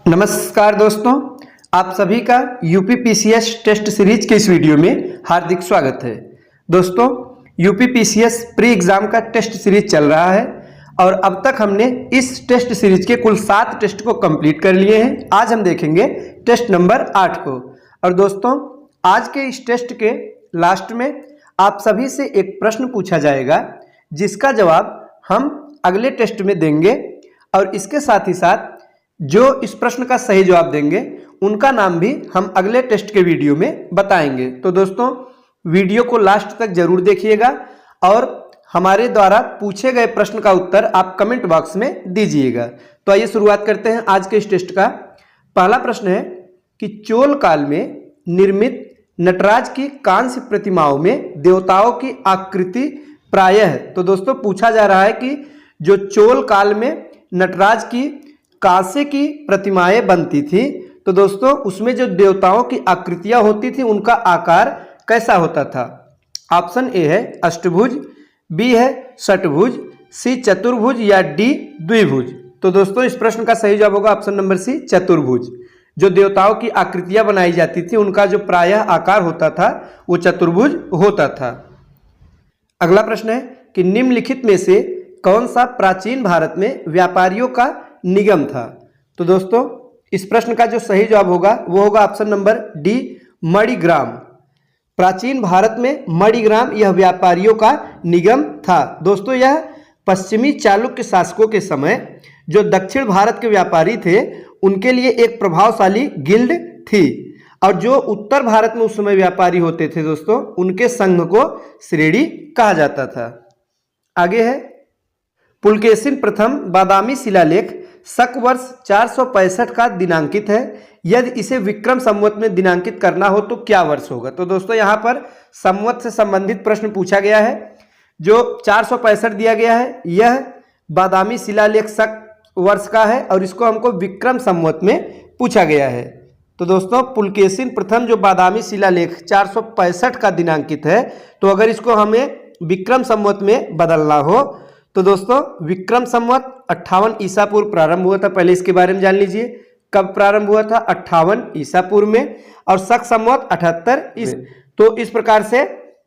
नमस्कार दोस्तों, आप सभी का यूपीपीसीएस टेस्ट सीरीज के इस वीडियो में हार्दिक स्वागत है। दोस्तों, यूपीपीसीएस प्री एग्जाम का टेस्ट सीरीज चल रहा है और अब तक हमने इस टेस्ट सीरीज के कुल 7 टेस्ट को कंप्लीट कर लिए हैं। आज हम देखेंगे टेस्ट नंबर 8 को। और दोस्तों, आज के इस टेस्ट के लास्ट में आप सभी से एक प्रश्न पूछा जाएगा जिसका जवाब हम अगले टेस्ट में देंगे और इसके साथ ही साथ जो इस प्रश्न का सही जवाब देंगे उनका नाम भी हम अगले टेस्ट के वीडियो में बताएंगे। तो दोस्तों, वीडियो को लास्ट तक जरूर देखिएगा और हमारे द्वारा पूछे गए प्रश्न का उत्तर आप कमेंट बॉक्स में दीजिएगा। तो आइए शुरुआत करते हैं आज के इस टेस्ट का। पहला प्रश्न है कि चोल काल में निर्मित नटराज की कांस्य प्रतिमाओं में देवताओं की आकृति प्रायः, तो दोस्तों पूछा जा रहा है कि जो चोल काल में नटराज की कांसे की प्रतिमाएं बनती थी, तो दोस्तों उसमें जो देवताओं की आकृतियां होती थी उनका आकार कैसा होता था। ऑप्शन ए है अष्टभुज, बी है षटभुज, सी चतुर्भुज या डी द्विभुज। तो दोस्तों इस प्रश्न का सही जवाब होगा ऑप्शन नंबर सी चतुर्भुज। जो देवताओं की आकृतियां बनाई जाती थी उनका जो प्रायः आकार होता था वो चतुर्भुज होता था। अगला प्रश्न है कि निम्नलिखित में से कौन सा प्राचीन भारत में व्यापारियों का निगम था। तो दोस्तों इस प्रश्न का जो सही जवाब होगा वो होगा ऑप्शन नंबर डी मणिग्राम। प्राचीन भारत में मणिग्राम यह व्यापारियों का निगम था। दोस्तों यह पश्चिमी चालुक्य शासकों के समय जो दक्षिण भारत के व्यापारी थे उनके लिए एक प्रभावशाली गिल्ड थी और जो उत्तर भारत में उस समय व्यापारी होते थे दोस्तों उनके संघ को श्रेणी कहा जाता था। आगे है पुलकेशिन प्रथम बादामी शिलालेख शक वर्ष 465 का दिनांकित है। यदि इसे विक्रम संवत में दिनांकित करना हो तो क्या वर्ष होगा। तो दोस्तों यहाँ पर संवत से संबंधित प्रश्न पूछा गया है। जो 465 दिया गया है यह बादामी शिलालेख शक वर्ष का है और इसको हमको विक्रम संवत में पूछा गया है। तो दोस्तों पुलकेशिन प्रथम जो बादामी शिलालेख 465 का दिनांकित है, तो अगर इसको हमें विक्रम संवत में बदलना हो तो दोस्तों विक्रम संवत 58 ईसा पूर्व प्रारंभ हुआ था। पहले इसके बारे में जान लीजिए, कब प्रारंभ हुआ था 58 ईसा पूर्व में, और शक संवत 78 तो इस प्रकार से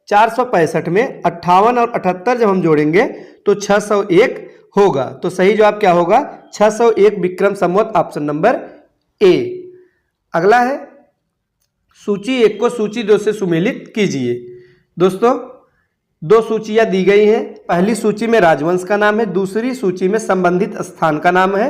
465 में 58 और 78 जब हम जोड़ेंगे तो 601 होगा। तो सही जवाब क्या होगा 601 Vikram Samvat, option number A. अगला है सूची 1 को सूची 2 से सुमेलित कीजिए। दोस्तों 2 सूचियां दी गई हैं। पहली सूची में राजवंश का नाम है, दूसरी सूची में संबंधित स्थान का नाम है।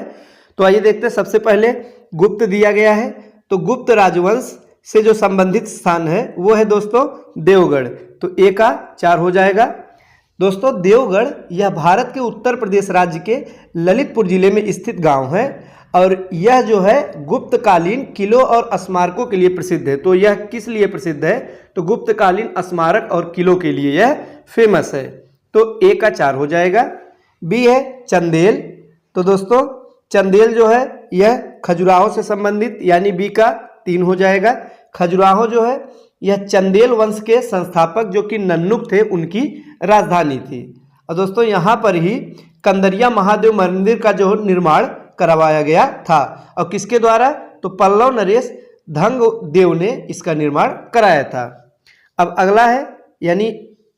तो आइए देखते हैं। सबसे पहले गुप्त दिया गया है, तो गुप्त राजवंश से जो संबंधित स्थान है वो है दोस्तों देवगढ़। तो ए का 4 हो जाएगा। दोस्तों देवगढ़ यह भारत के उत्तर प्रदेश राज्य के ललितपुर जिले में स्थित गांव है और यह जो है गुप्तकालीन किलों और स्मारकों के लिए प्रसिद्ध है। तो यह किस लिए प्रसिद्ध है, तो गुप्तकालीन स्मारक और किलों के लिए यह फेमस है। तो ए का 4 हो जाएगा। बी है चंदेल। तो दोस्तों चंदेल जो है यह खजुराहो से संबंधित, यानी बी का 3 हो जाएगा। खजुराहो जो है यह चंदेल वंश के संस्थापक जो कि नन्नुक थे उनकी राजधानी थी। और दोस्तों यहाँ पर ही कंदरिया महादेव मंदिर का जो निर्माण करवाया गया था और किसके द्वारा, तो पल्लव नरेश धंगदेव ने इसका निर्माण कराया था। अब अगला है यानी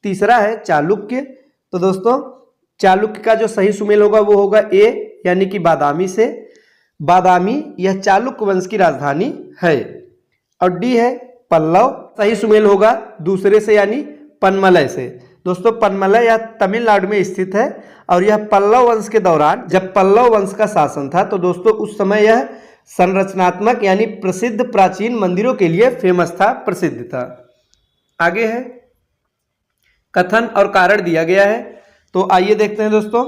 तीसरा है चालुक्य। तो दोस्तों चालुक्य का जो सही सुमेल होगा वो होगा ए, यानी कि बादामी से। बादामी यह चालुक्य वंश की राजधानी है। और डी है पल्लव, सही सुमेल होगा दूसरे से यानी पनमलय से। दोस्तों पनमलय यह तमिलनाडु में स्थित है और यह पल्लव वंश के दौरान जब पल्लव वंश का शासन था तो दोस्तों उस समय यह संरचनात्मक यानी प्रसिद्ध प्राचीन मंदिरों के लिए फेमस था, प्रसिद्ध था। आगे है कथन और कारण दिया गया है। तो आइए देखते हैं दोस्तों।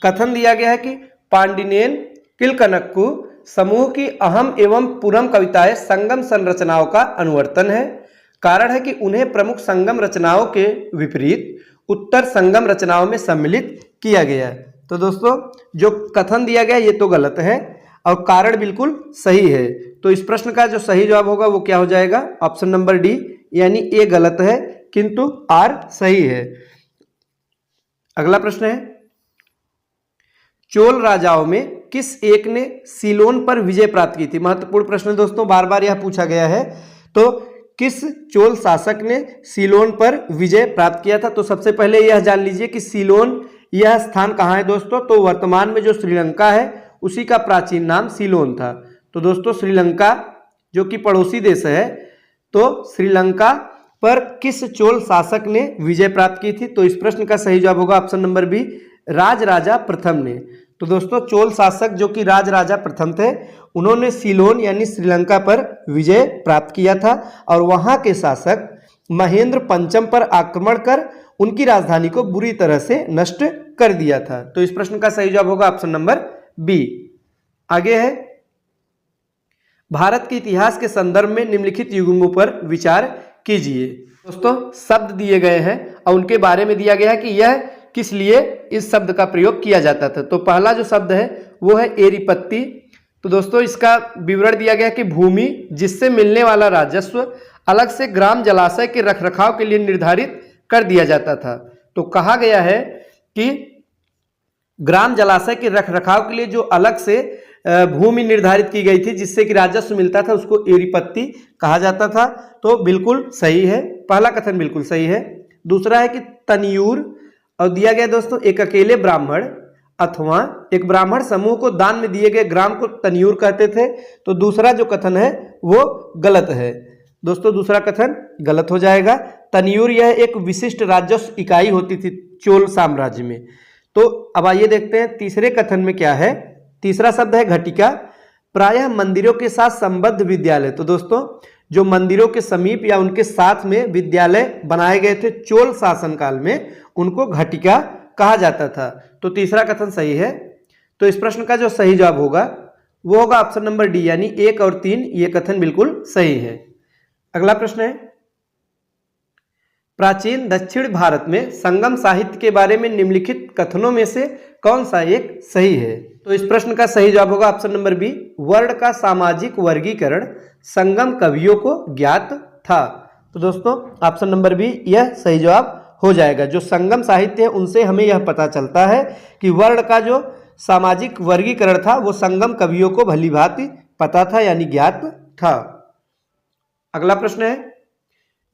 कथन दिया गया है कि पांडिनेन किलकनक्कु समूह की अहम एवं पूरम कविताएं संगम संरचनाओं का अनुवर्तन है। कारण है कि उन्हें प्रमुख संगम रचनाओं के विपरीत उत्तर संगम रचनाओं में सम्मिलित किया गया है। तो दोस्तों जो कथन दिया गया ये तो गलत है और कारण बिल्कुल सही है। तो इस प्रश्न का जो सही जवाब होगा वो क्या हो जाएगा, ऑप्शन नंबर डी, यानी ए गलत है किंतु आर सही है। अगला प्रश्न है चोल राजाओं में किस एक ने सीलोन पर विजय प्राप्त की थी? महत्वपूर्ण प्रश्न है दोस्तों, बार बार यह पूछा गया है। तो किस चोल शासक ने सीलोन पर विजय प्राप्त किया था? तो सबसे पहले यह जान लीजिए कि सीलोन यह स्थान कहाँ है दोस्तों। तो वर्तमान में जो श्रीलंका है उसी का प्राचीन नाम सीलोन था। तो दोस्तों श्रीलंका जो कि पड़ोसी देश है, तो श्रीलंका पर किस चोल शासक ने विजय प्राप्त की थी? तो इस प्रश्न का सही जवाब होगा ऑप्शन नंबर बी, राजराजा प्रथम ने। तो दोस्तों चोल शासक जो कि राजराजा प्रथम थे, उन्होंने सीलोन यानी श्रीलंका पर विजय प्राप्त किया था और वहां के शासक महेंद्र पंचम पर आक्रमण कर उनकी राजधानी को बुरी तरह से नष्ट कर दिया था। तो इस प्रश्न का सही जवाब होगा ऑप्शन नंबर बी। आगे है, भारत के इतिहास के संदर्भ में निम्नलिखित युगों पर विचार कीजिए। दोस्तों शब्द दिए गए हैं और उनके बारे में दिया गया है कि यह किस लिए इस शब्द का प्रयोग किया जाता था। तो पहला जो शब्द है वो है एरीपत्ती। तो दोस्तों इसका विवरण दिया गया कि भूमि जिससे मिलने वाला राजस्व अलग से ग्राम जलाशय के रखरखाव के लिए निर्धारित कर दिया जाता था। तो कहा गया है कि ग्राम जलाशय के रखरखाव के लिए जो अलग से भूमि निर्धारित की गई थी जिससे कि राजस्व मिलता था, उसको एरीपत्ती कहा जाता था। तो बिल्कुल सही है, पहला कथन बिल्कुल सही है। दूसरा है कि तनियूर, और दिया गया दोस्तों एक अकेले ब्राह्मण अथवा एक ब्राह्मण समूह को दान में दिए गए ग्राम को तनियूर कहते थे। तो दूसरा जो कथन है वो गलत है दोस्तों, दूसरा कथन गलत हो जाएगा। तनियूर यह एक विशिष्ट राजस्व इकाई होती थी चोल साम्राज्य में। तो अब आइए देखते हैं तीसरे कथन में क्या है। तीसरा शब्द है घटिका, प्रायः मंदिरों के साथ संबद्ध विद्यालय। तो दोस्तों जो मंदिरों के समीप या उनके साथ में विद्यालय बनाए गए थे चोल शासनकाल में, उनको घटिका कहा जाता था। तो तीसरा कथन सही है। तो इस प्रश्न का जो सही जवाब होगा वो होगा ऑप्शन नंबर डी, यानी 1 और 3 ये कथन बिल्कुल सही है। अगला प्रश्न है, प्राचीन दक्षिण भारत में संगम साहित्य के बारे में निम्नलिखित कथनों में से कौन सा एक सही है? तो इस प्रश्न का सही जवाब होगा ऑप्शन नंबर बी, वर्ण का सामाजिक वर्गीकरण संगम कवियों को ज्ञात था। तो दोस्तों ऑप्शन नंबर बी यह सही जवाब हो जाएगा। जो संगम साहित्य है उनसे हमें यह पता चलता है कि वर्ण का जो सामाजिक वर्गीकरण था वो संगम कवियों को भली भांति पता था, यानी ज्ञात था। अगला प्रश्न है,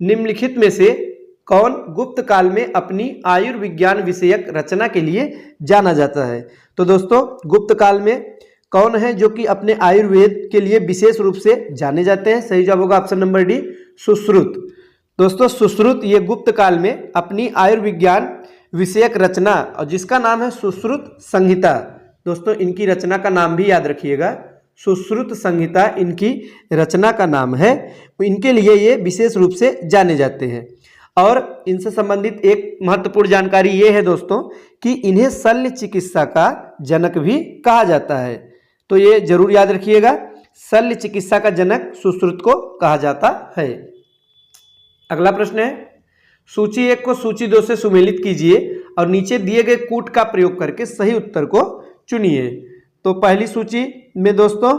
निम्नलिखित में से कौन गुप्त काल में अपनी आयुर्विज्ञान विषयक रचना के लिए जाना जाता है? तो दोस्तों गुप्त काल में कौन है जो कि अपने आयुर्वेद के लिए विशेष रूप से जाने जाते हैं? सही जवाब होगा ऑप्शन नंबर डी, सुश्रुत। दोस्तों सुश्रुत ये गुप्त काल में अपनी आयुर्विज्ञान विषयक रचना और जिसका नाम है सुश्रुत संहिता। दोस्तों इनकी रचना का नाम भी याद रखिएगा, सुश्रुत संहिता इनकी रचना का नाम है। इनके लिए ये विशेष रूप से जाने जाते हैं। और इनसे संबंधित एक महत्वपूर्ण जानकारी ये है दोस्तों कि इन्हें शल्य चिकित्सा का जनक भी कहा जाता है। तो ये जरूर याद रखिएगा, शल्य चिकित्सा का जनक सुश्रुत को कहा जाता है। अगला प्रश्न है, सूची 1 को सूची 2 से सुमेलित कीजिए और नीचे दिए गए कूट का प्रयोग करके सही उत्तर को चुनिए। तो पहली सूची में दोस्तों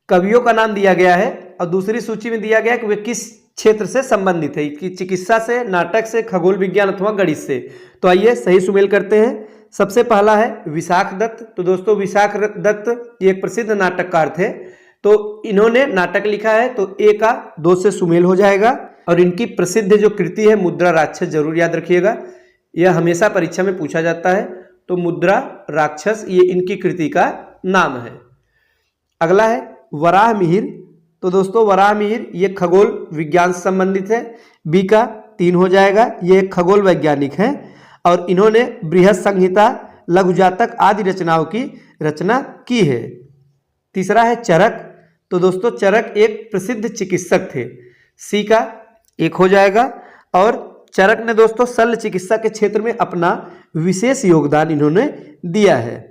कवियों का नाम दिया गया है और दूसरी सूची में दिया गया कि वे किस क्षेत्र से संबंधित है, कि चिकित्सा से, नाटक से, खगोल विज्ञान अथवा गणित से। तो आइए सही सुमेल करते हैं। सबसे पहला है विशाख दत्त। तो दोस्तों विशाख दत्त ये एक प्रसिद्ध नाटककार थे। तो इन्होंने नाटक लिखा है, तो ए का 2 से सुमेल हो जाएगा। और इनकी प्रसिद्ध जो कृति है मुद्रा राक्षस, जरूर याद रखिएगा, यह हमेशा परीक्षा में पूछा जाता है। तो मुद्रा राक्षस ये इनकी कृति का नाम है। अगला है वराह मिहिर। तो दोस्तों वराह मिहिर ये खगोल विज्ञान से संबंधित है, बी का 3 हो जाएगा। ये एक खगोल वैज्ञानिक हैं और इन्होंने बृहद संहिता, लघु जातक आदि रचनाओं की रचना की है। तीसरा है चरक। तो दोस्तों चरक एक प्रसिद्ध चिकित्सक थे, सी का 1 हो जाएगा। और चरक ने दोस्तों शल्य चिकित्सा के क्षेत्र में अपना विशेष योगदान इन्होंने दिया है।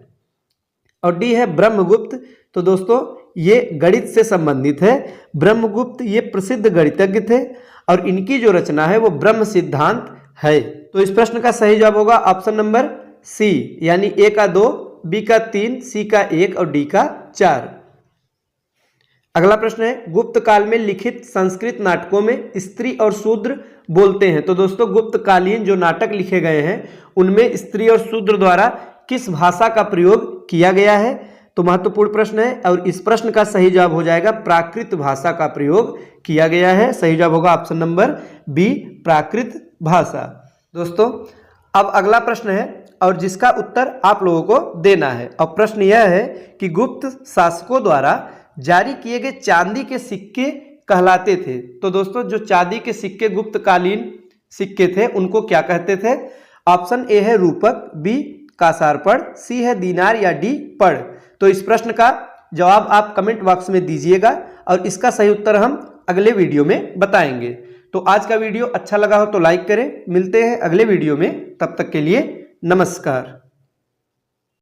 और डी है ब्रह्मगुप्त। तो दोस्तों ये गणित से संबंधित है। ब्रह्मगुप्त ये प्रसिद्ध गणितज्ञ थे और इनकी जो रचना है वो ब्रह्म सिद्धांत है। तो इस प्रश्न का सही जवाब होगा ऑप्शन नंबर सी, यानी ए का 2, बी का 3, सी का 1 और डी का 4। अगला प्रश्न है, गुप्त काल में लिखित संस्कृत नाटकों में स्त्री और शूद्र बोलते हैं। तो दोस्तों गुप्त कालीन जो नाटक लिखे गए हैं उनमें स्त्री और शूद्र द्वारा किस भाषा का प्रयोग किया गया है? तो महत्वपूर्ण प्रश्न है और इस प्रश्न का सही जवाब हो जाएगा प्राकृत भाषा का प्रयोग किया गया है। सही जवाब होगा ऑप्शन नंबर बी, प्राकृत भाषा। दोस्तों अब अगला प्रश्न है और जिसका उत्तर आप लोगों को देना है। अब प्रश्न यह है कि गुप्त शासकों द्वारा जारी किए गए चांदी के सिक्के कहलाते थे। तो दोस्तों जो चांदी के सिक्के गुप्तकालीन सिक्के थे उनको क्या कहते थे? ऑप्शन ए है रूपक, बी कासारपड़, सी है दीनार या डी पड़। तो इस प्रश्न का जवाब आप कमेंट बॉक्स में दीजिएगा और इसका सही उत्तर हम अगले वीडियो में बताएंगे। तो आज का वीडियो अच्छा लगा हो तो लाइक करें। मिलते हैं अगले वीडियो में, तब तक के लिए नमस्कार।